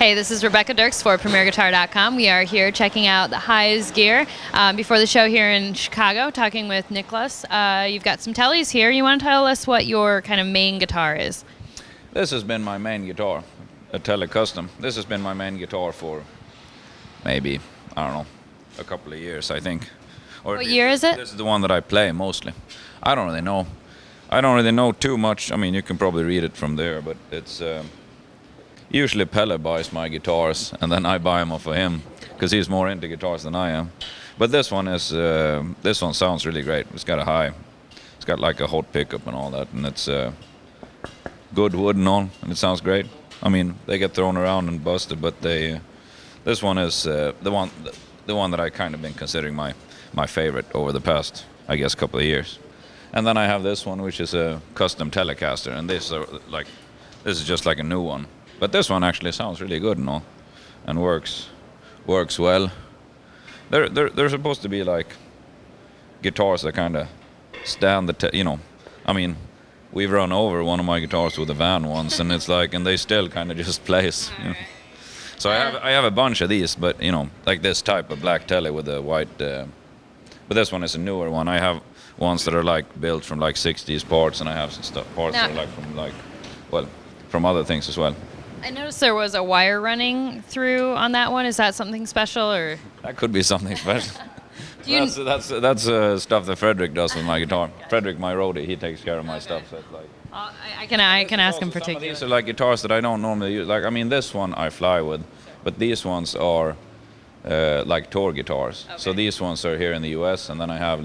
Hey, this is Rebecca Dirks for PremierGuitar.com. We are here checking out the Hives gear before the show here in Chicago, talking with Nicholaus. You've got some tellies here. You want to tell us what your kind of main guitar is? This has been my main guitar, a Telecustom. This has been my main guitar for maybe, I don't know, a couple of years, I think. What year is it? This is the one that I play mostly. I don't really know. I don't really know too much. I mean, you can probably read it from there, but it's usually Pelle buys my guitars, and then I buy them off of him because he's more into guitars than I am. But this one sounds really great. It's got like a hot pickup and all that, and it's good wood and all, and it sounds great. I mean, they get thrown around and busted, but this one is the one that I kind of been considering my favorite over the past, I guess, couple of years. And then I have this one, which is a custom Telecaster, and this is just like a new one. But this one actually sounds really good and all, and works well. They're supposed to be like guitars that kind of stand the I mean, we've run over one of my guitars with a van once, and it's like, and they still kind of just plays. You know? So I have a bunch of these, but like this type of black Tele with a white. But this one is a newer one. I have ones that are like built from like 60s parts, and I have some parts that are like from other things as well. I noticed there was a wire running through on that one. Is that something special, or? That could be something special. That's stuff that Frederick does with my guitar. Frederick, my roadie, he takes care of my stuff. So it's like. I can ask him particularly. Some of these are like guitars that I don't normally use. Like, I mean, this one I fly with, but these ones are like tour guitars. Okay. So these ones are here in the U.S., and then I have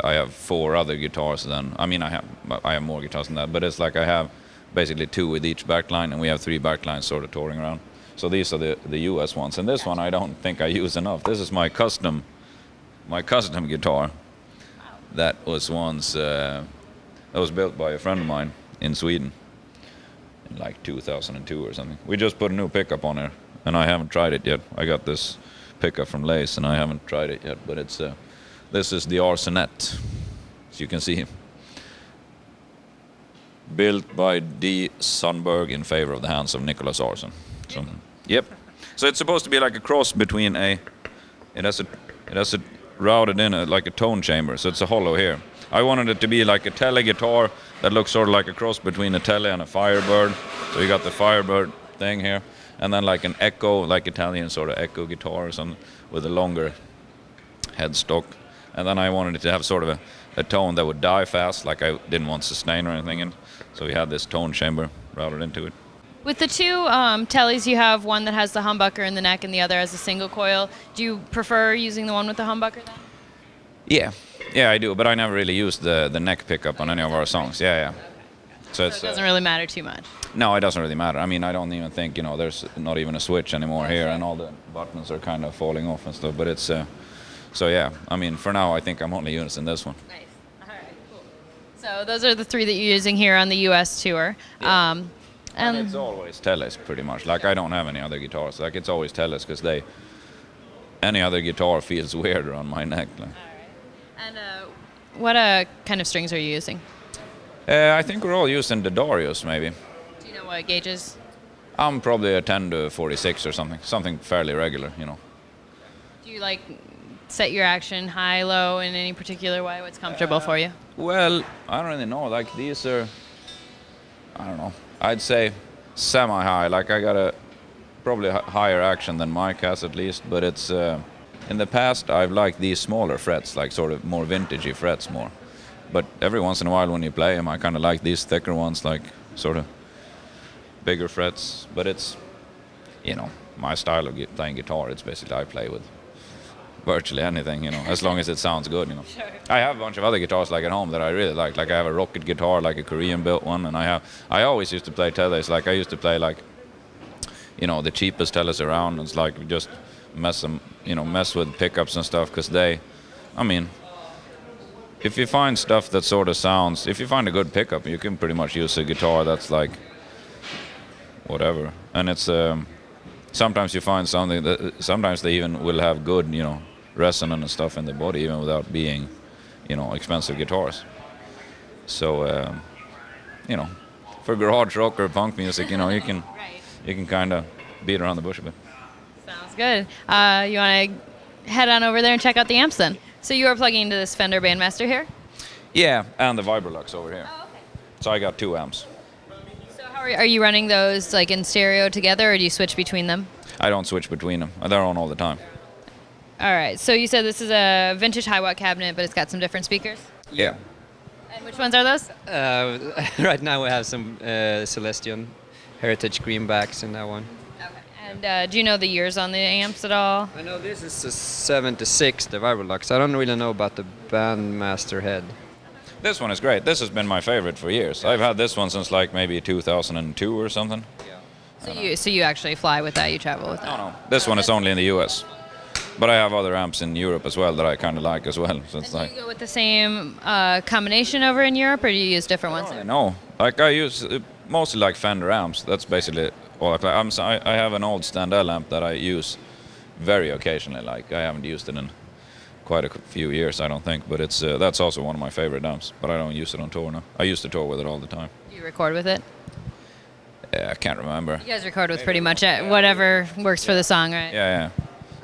I have 4 other guitars. Then I mean I have more guitars than that, but it's like I have basically 2 with each backline, and we have 3 backlines sort of touring around. So these are the US ones, and this one I don't think I use enough. This is my custom guitar. Wow. That was once that was built by a friend of mine in Sweden in like 2002 or something. We just put a new pickup on there, and I haven't tried it yet. I got this pickup from Lace, and I haven't tried it yet, but it's this is the Arson, as you can see. Built by D. Sundberg in favor of the hands of Nicholaus Arson. So, yep. So it's supposed to be like a cross between it has a routed in like a tone chamber, so it's a hollow here. I wanted it to be like a Tele guitar that looks sort of like a cross between a Tele and a Firebird. So you got the Firebird thing here, and then like an echo, like Italian sort of echo guitar or something with a longer headstock. And then I wanted it to have sort of a tone that would die fast, like I didn't want sustain or anything in. So we had this tone chamber routed into it. With the 2 tellies, you have one that has the humbucker in the neck and the other has a single coil. Do you prefer using the one with the humbucker then? Yeah, I do, but I never really used the neck pickup on any of our songs. Yeah. So it doesn't really matter too much. No, it doesn't really matter. I mean, I don't even think, there's not even a switch anymore here, and all the buttons are kind of falling off and stuff, but it's... So yeah, I mean, for now, I think I'm only using this one. Nice. All right, cool. So those are the 3 that you're using here on the U.S. tour. Yeah. And it's always Teles, pretty much. Like, I don't have any other guitars. Like, it's always Teles, because any other guitar feels weirder on my neck. Like. All right. And what kind of strings are you using? I think we're all using the Darius, maybe. Do you know what gauges? I'm probably a 10 to 46 or something fairly regular, Do you set your action high, low in any particular way? What's comfortable for you? Well, I don't really know. Like, these are, I don't know, I'd say semi-high. Like, I got a probably higher action than Mike has at least, but it's in the past I've liked these smaller frets, like sort of more vintagey frets more. But every once in a while when you play them, I kind of like these thicker ones, like sort of bigger frets. But it's, my style of playing guitar, it's basically I play with virtually anything, as long as it sounds good, Sure. I have a bunch of other guitars like at home that I really like. Like, I have a rocket guitar, like a Korean built one, and I always used to play Teles. Like, I used to play like, the cheapest Teles around. It's like just mess with pickups and stuff, because if you find stuff that sort of sounds, if you find a good pickup, you can pretty much use a guitar that's like whatever. And it's sometimes you find something that sometimes they even will have good, resonance and stuff in the body, even without being, expensive guitars. So, for garage rock or punk music, you can you can kind of beat around the bush a bit. Sounds good. You want to head on over there and check out the amps then? So you are plugging into this Fender Bandmaster here? Yeah, and the Vibrolux over here. Oh, okay. So I got 2 amps. So how are you running those like in stereo together, or do you switch between them? I don't switch between them. They're on all the time. All right. So you said this is a vintage high watt cabinet, but it's got some different speakers. Yeah. And which ones are those? Right now we have some Celestion Heritage greenbacks in that one. Okay. And do you know the years on the amps at all? I know this is a 76, the Vibrolux. I don't really know about the Bandmaster head. This one is great. This has been my favorite for years. I've had this one since like maybe 2002 or something. So you actually fly with that? You travel with that? No. This one is only in the US. But I have other amps in Europe as well that I kind of like as well. So it's And do you go with the same combination over in Europe, or do you use different ones? No, like I use mostly like Fender amps. That's basically all I play. I have an old Standell amp that I use very occasionally. Like I haven't used it in quite a few years, I don't think. But it's that's also one of my favorite amps. But I don't use it on tour now. I used to tour with it all the time. Do you record with it? I can't remember. You guys record with pretty much whatever works for the song, right? Yeah.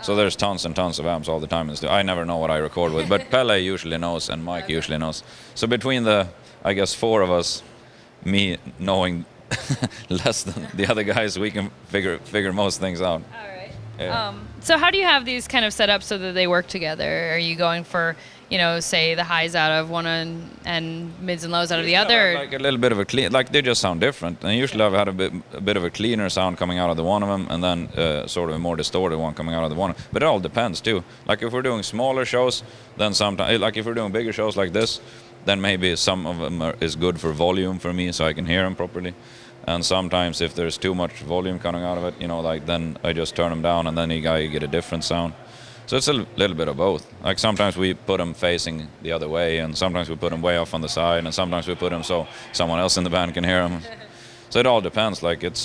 So there's tons and tons of amps all the time. I never know what I record with, but Pelle usually knows and Mike usually knows. So between the, I guess, 4 of us, me knowing less than the other guys, we can figure most things out. All right. Yeah. So how do you have these kind of set up so that they work together? Are you going for, say the highs out of one and mids and lows out of the other? Like a little bit of a clean, like they just sound different. And usually I've had a bit of a cleaner sound coming out of the one of them, and then sort of a more distorted one coming out of the one. But it all depends too. Like if we're doing smaller shows, then sometimes, like if we're doing bigger shows like this, then maybe some of them is good for volume for me, so I can hear them properly. And sometimes if there's too much volume coming out of it, like then I just turn them down, and then you get a different sound. So it's a little bit of both. Like sometimes we put them facing the other way, and sometimes we put them way off on the side, and sometimes we put them so someone else in the band can hear them. So it all depends. Like it's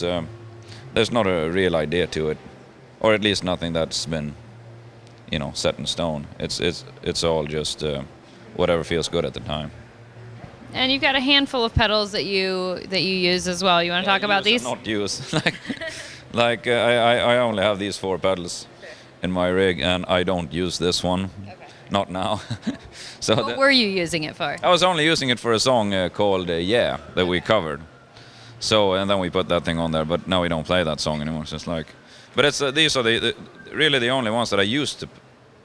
there's not a real idea to it, or at least nothing that's been, set in stone. It's all just whatever feels good at the time. And you've got a handful of pedals that you use as well. You want to talk about these? Not use. I only have these 4 pedals in my rig, and I don't use this one. Okay. Not now. So what were you using it for? I was only using it for a song called Yeah that we covered. So and then we put that thing on there, but now we don't play that song anymore. So it's like, but it's these are really the only ones that I used to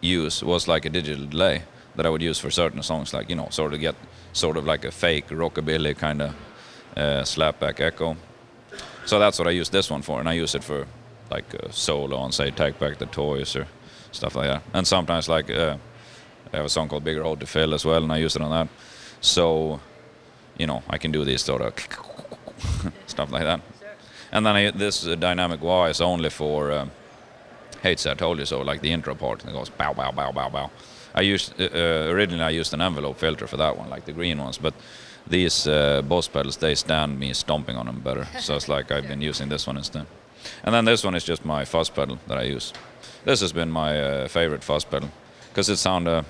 use was like a digital delay that I would use for certain songs, like sort of get sort of like a fake rockabilly kind of slapback echo. So that's what I use this one for, and I use it for like a solo on, say, Take Back the Toys or stuff like that. And sometimes like I have a song called Bigger Hole to Fill as well, and I use it on that. So, I can do these sort of stuff like that. And then this dynamic wah is only for Hate I Told You So, like the intro part. It goes bow, bow, bow, bow, bow. Originally I used an envelope filter for that one, like the green ones, but these Boss pedals, they stand me stomping on them better. So it's like I've been using this one instead. And then this one is just my fuzz pedal that I use. This has been my favorite fuzz pedal because it sounds.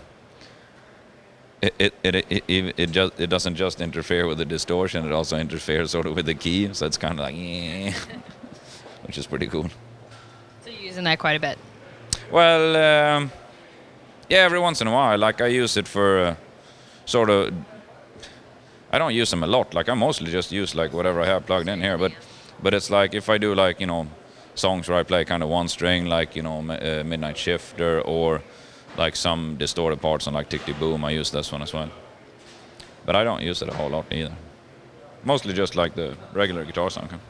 It doesn't just interfere with the distortion; it also interferes sort of with the key. So it's kind of like, which is pretty cool. So you're using that quite a bit. Well, yeah, every once in a while. Like I use it for sort of. I don't use them a lot. Like I mostly just use like whatever I have plugged in here, but it's like if I do like songs where I play kind of one string, like Midnight Shifter, or like some distorted parts on like Tick Tick Boom, I use this one as well. But I don't use it a whole lot either. Mostly just like the regular guitar sound.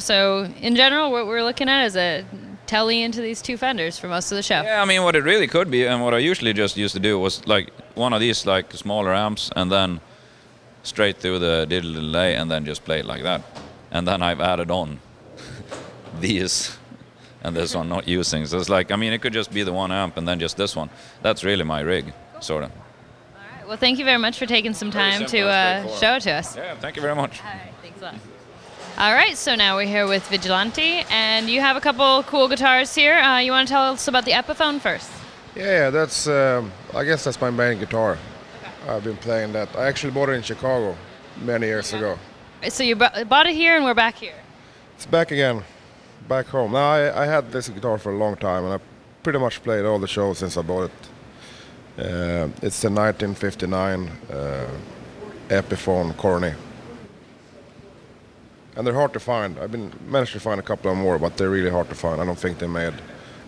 So in general, what we're looking at is a telly into these 2 Fenders for most of the show. Yeah, I mean what it really could be, and what I usually just used to do was like one of these like smaller amps, and then straight through the digital delay, and then just play it like that. And then I've added on these and this one not using. So it's like, I mean, it could just be the one amp and then just this one. That's really my rig, sort of. All right. Well, thank you very much for taking some time to show it to us. Yeah, thank you very much. All right, thanks a lot. All right, so now we're here with Vigilante, and you have a couple cool guitars here. You want to tell us about the Epiphone first? Yeah, that's, I guess that's my main guitar. Okay. I've been playing that. I actually bought it in Chicago many years ago. So you bought it here, and we're back here. It's back again. back home. Now I had this guitar for a long time, and I pretty much played all the shows since I bought it. It's the 1959 Epiphone Corny. And they're hard to find. I've managed to find a couple of more, but they're really hard to find. I don't think they made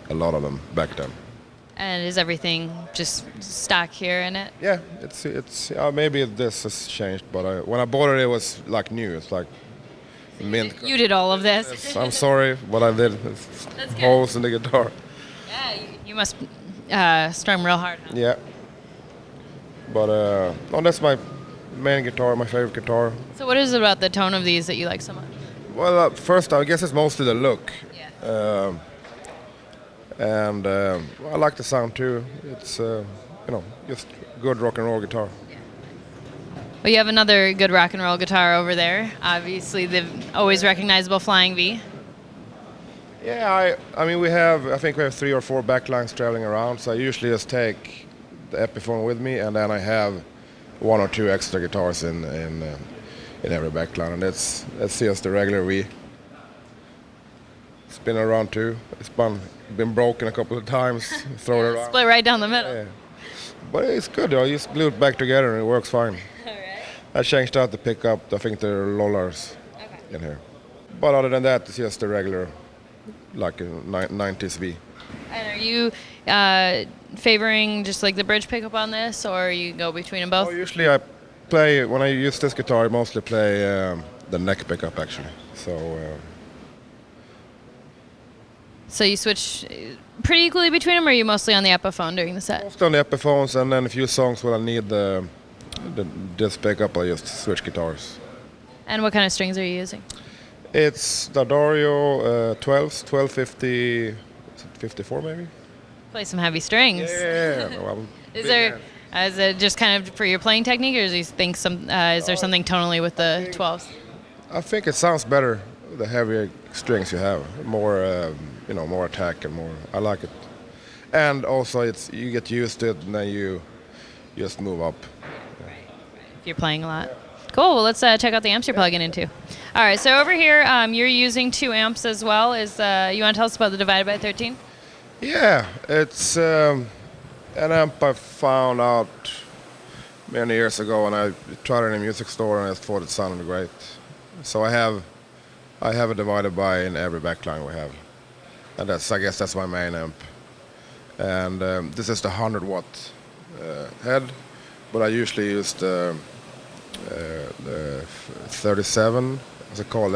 a lot of them back then. And is everything just stock here in it? Yeah, it's maybe this has changed, but when I bought it, it was like new. It's like mint. You did all of this. I'm sorry, but I did. It's That's good. holes in the guitar. Yeah, you must strum real hard. Huh? Yeah. But no, that's my main guitar, my favorite guitar. So what is it about the tone of these that you like so much? Well, first, I guess it's mostly the look. Yeah. And I like the sound too. It's just good rock and roll guitar. Well, you have another good rock and roll guitar over there. Obviously, the always recognizable Flying V. Yeah, I think we have 3 or 4 backlines traveling around. So I usually just take the Epiphone with me, and then I have 1 or 2 extra guitars in every backline, and that's just the regular V. It's been around too. It's been broken a couple of times. Throw it around. Split right down the middle. Yeah. But it's good though. You just glue it back together and it works fine. Alright. I changed out the pickup. I think there are lollers in here. But other than that, it's just the regular, like a 90s V. And are you favoring just like the bridge pickup on this, or you go between them both? Oh, usually I play, when I use this guitar, I mostly play the neck pickup actually. So you switch pretty equally between them, or are you mostly on the Epiphone during the set? Mostly on the Epiphones, and then a few songs where I need this pickup, I just switch guitars. And what kind of strings are you using? It's the Dario 12s, 1250, 54 maybe? Play some heavy strings. Yeah. Well, Is it just kind of for your playing technique, or is there something tonally with the 12s? I think it sounds better the heavier strings you have, more more attack and more. I like it, and also you get used to it, and then you just move up. If you're playing a lot. Cool. Well, let's check out the amps you're plugging into. All right. So over here, you're using 2 amps as well. You want to tell us about the Divided by 13? Yeah, it's an amp I found out many years ago, and I tried it in a music store, and I thought it sounded great. So I have a divided by in every backline we have, and I guess that's my main amp. And this is the 100-watt head, but I usually use the 37, what's it called,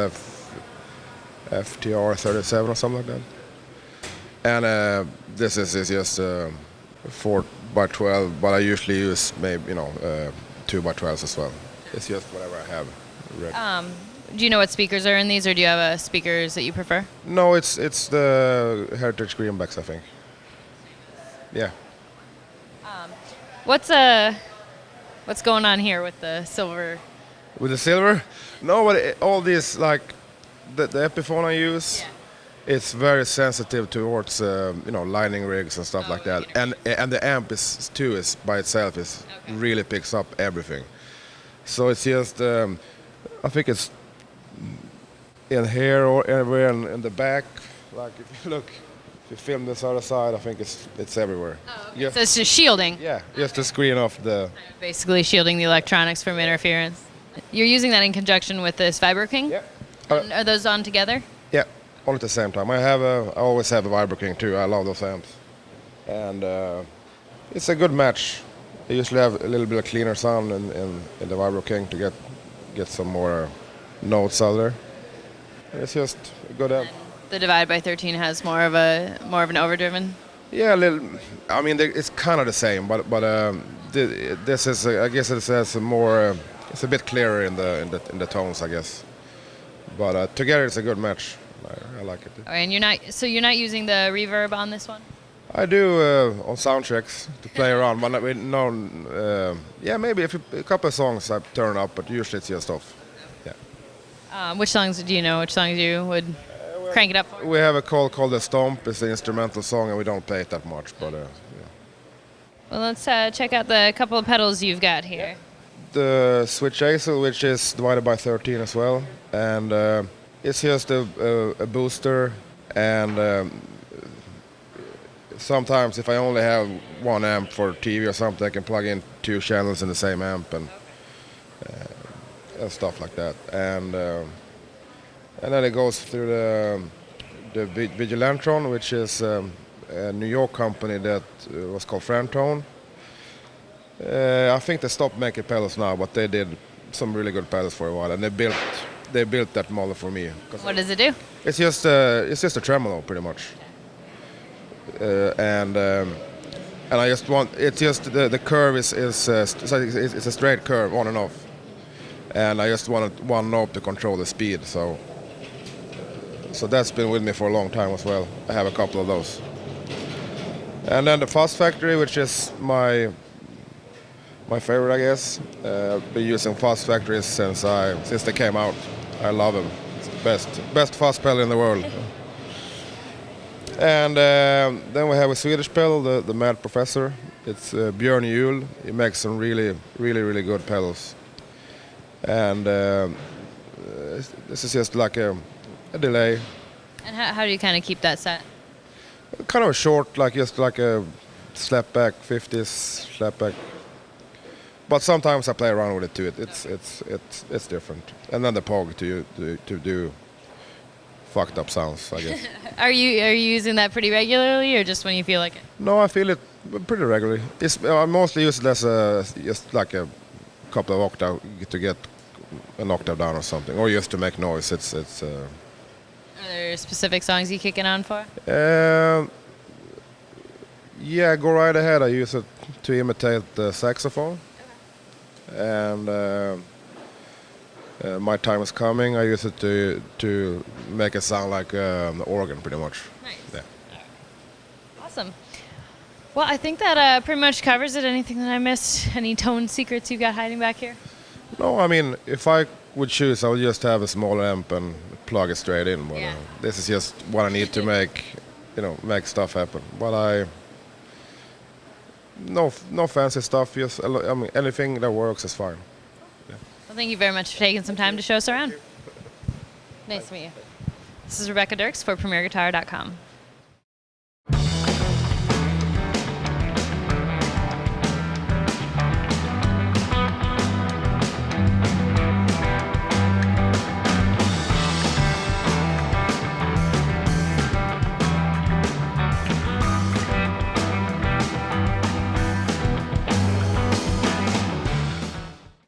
FTR 37 or something like that. And this is just 4x12, but I usually use maybe 2x12s as well. It's just whatever I have ready. Do you know what speakers are in these, or do you have speakers that you prefer? No, it's the Heritage Greenbacks, I think. Yeah. What's going on here with the silver? With the silver? No, but all these, like the Epiphone I use, it's very sensitive towards lining rigs and stuff like that. And the amp is by itself really picks up everything. So it's just I think it's in here or everywhere in the back. Like if you film this other side, I think it's everywhere. Oh, okay. So it's just shielding. Yeah, just to screen off the. Basically shielding the electronics from interference. You're using that in conjunction with this Vibro King? Yeah. Are those on together? Yeah, all at the same time. I always have a Vibro King too. I love those amps, and it's a good match. I usually have a little bit of cleaner sound in the Vibro King to get some more notes out there. It's just a good amp. The Divide by 13 has more of an overdriven. Yeah, a little. I mean, it's kind of the same, but this is I guess it has more. It's a bit clearer in the tones, I guess. But together it's a good match. I like it. Oh, and you're not using the reverb on this one? I do on sound checks to play around, but maybe a couple of songs I turn up, but usually it's just off. Yeah. Which songs do you know? Which songs you would crank it up for? We have a called The Stomp. It's an instrumental song, and we don't play it that much. But yeah. Well, let's check out the couple of pedals you've got here. The Switch Hazel, which is divided by 13 as well, and it's just a booster and sometimes if I only have one amp for TV or something, I can plug in 2 channels in the same amp and stuff like that. And then it goes through the Vigilante, which is a New York company that was called Frantone. I think they stopped making pedals now, but they did some really good pedals for a while, and they built that model for me. What does it do? It's just a tremolo, pretty much. And I just want, it's just the curve is it's a straight curve on and off, and I just wanted one knob to control the speed. So that's been with me for a long time as well. I have a couple of those. And then the Fuzz Factory, which is my favorite, I guess. I've been using Fuzz Factories since they came out. I love them. It's the best fuzz pedal in the world. And then we have a Swedish pedal, the Mad Professor. It's Björn Juhl. He makes some really, really, really good pedals. And this is just like a delay. And how do you kind of keep that set? Kind of a short, just like a slapback, 50s slapback. But sometimes I play around with it too. It's different. And then the Pog to do fucked up sounds, I guess. Are you using that pretty regularly, or just when you feel like it? No, I feel it pretty regularly. I mostly use it as just like a couple of octave to get an octave down or something, or just to make noise. Are there specific songs you kick it on for? Yeah, Go Right Ahead. I use it to imitate the saxophone. And My Time Is Coming, I use it to make it sound like the organ, pretty much. Nice. Yeah. Awesome. Well, I think that pretty much covers it. Anything that I missed? Any tone secrets you've got hiding back here? No, I mean, if I would choose, I would just have a small amp and plug it straight in. But Yeah. this is just what I need to make stuff happen. But no fancy stuff. Just anything that works is fine. Well, thank you very much for taking some time to show us around. Nice to meet you. This is Rebecca Dirks for PremierGuitar.com.